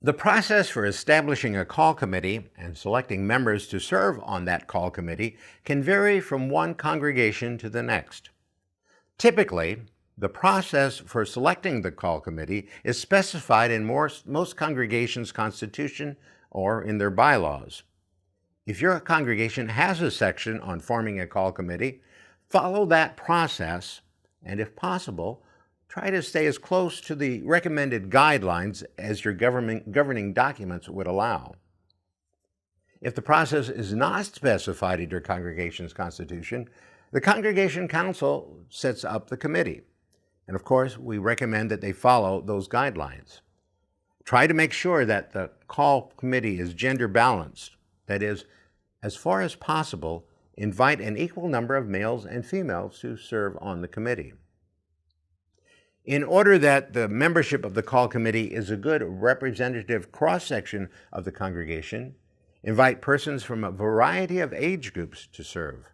The process for establishing a call committee and selecting members to serve on that call committee can vary from one congregation to the next. Typically, the process for selecting the call committee is specified in most congregations' constitution or in their bylaws. If your congregation has a section on forming a call committee, follow that process and, if possible, try to stay as close to the recommended guidelines as your governing documents would allow. If the process is not specified in your congregation's constitution, the congregation council sets up the committee. And of course, we recommend that they follow those guidelines. Try to make sure that the call committee is gender balanced. That is, as far as possible, invite an equal number of males and females to serve on the committee. In order that the membership of the call committee is a good representative cross-section of the congregation, invite persons from a variety of age groups to serve.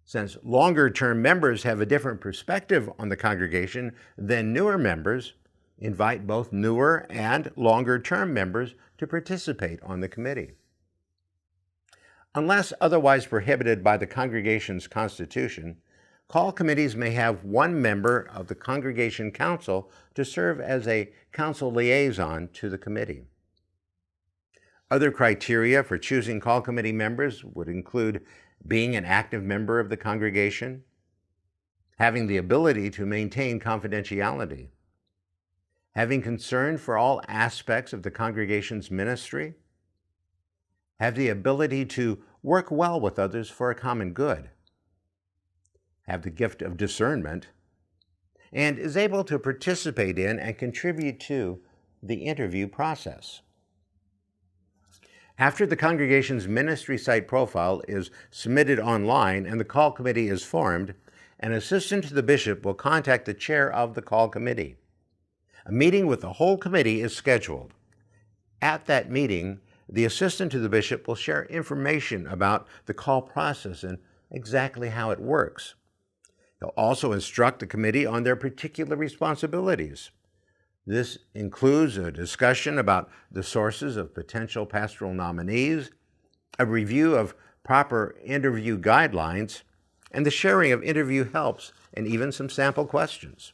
Since longer-term members have a different perspective on the congregation than newer members, invite both newer and longer-term members to participate on the committee. Unless otherwise prohibited by the congregation's constitution, call committees may have one member of the congregation council to serve as a council liaison to the committee. Other criteria for choosing call committee members would include being an active member of the congregation, having the ability to maintain confidentiality, having concern for all aspects of the congregation's ministry, have the ability to work well with others for a common good, have the gift of discernment, and is able to participate in and contribute to the interview process. After the congregation's ministry site profile is submitted online and the call committee is formed, an assistant to the bishop will contact the chair of the call committee. A meeting with the whole committee is scheduled. At that meeting, the assistant to the bishop will share information about the call process and exactly how it works. He'll also instruct the committee on their particular responsibilities. This includes a discussion about the sources of potential pastoral nominees, a review of proper interview guidelines, and the sharing of interview helps and even some sample questions.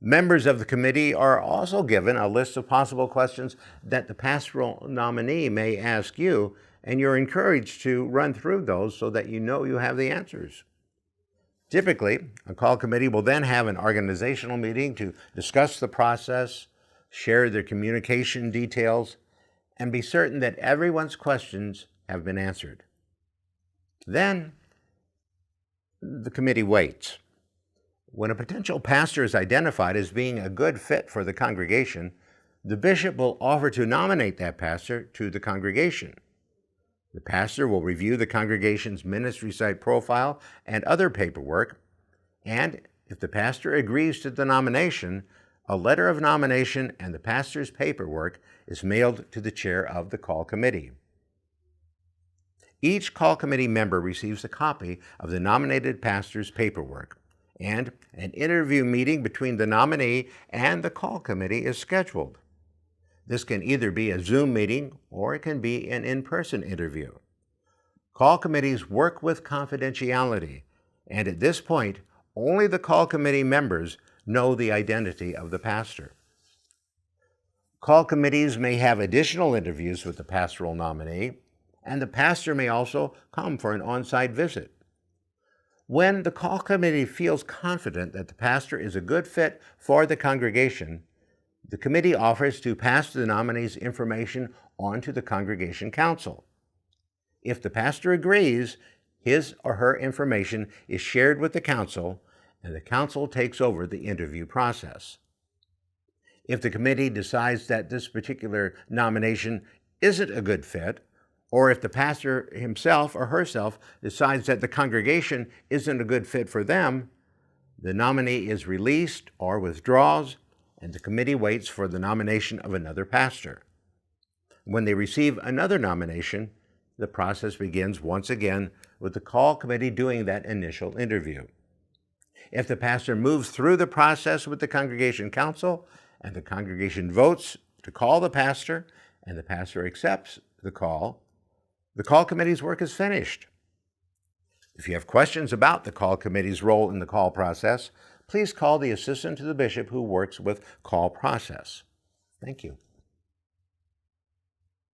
Members of the committee are also given a list of possible questions that the pastoral nominee may ask you, and you're encouraged to run through those so that you know you have the answers. Typically, a call committee will then have an organizational meeting to discuss the process, share their communication details, and be certain that everyone's questions have been answered. Then, the committee waits. When a potential pastor is identified as being a good fit for the congregation, the bishop will offer to nominate that pastor to the congregation. The pastor will review the congregation's ministry site profile and other paperwork, and if the pastor agrees to the nomination, a letter of nomination and the pastor's paperwork is mailed to the chair of the call committee. Each call committee member receives a copy of the nominated pastor's paperwork, and an interview meeting between the nominee and the call committee is scheduled. This can either be a Zoom meeting or it can be an in-person interview. Call committees work with confidentiality, and at this point, only the call committee members know the identity of the pastor. Call committees may have additional interviews with the pastoral nominee, and the pastor may also come for an on-site visit. When the call committee feels confident that the pastor is a good fit for the congregation, the committee offers to pass the nominee's information on to the congregation council. If the pastor agrees, his or her information is shared with the council, and the council takes over the interview process. If the committee decides that this particular nomination isn't a good fit, or if the pastor himself or herself decides that the congregation isn't a good fit for them, the nominee is released or withdraws, and the committee waits for the nomination of another pastor. When they receive another nomination, the process begins once again with the call committee doing that initial interview. If the pastor moves through the process with the congregation council and the congregation votes to call the pastor, and the pastor accepts the call committee's work is finished. If you have questions about the call committee's role in the call process, please call the assistant to the bishop who works with call process. Thank you.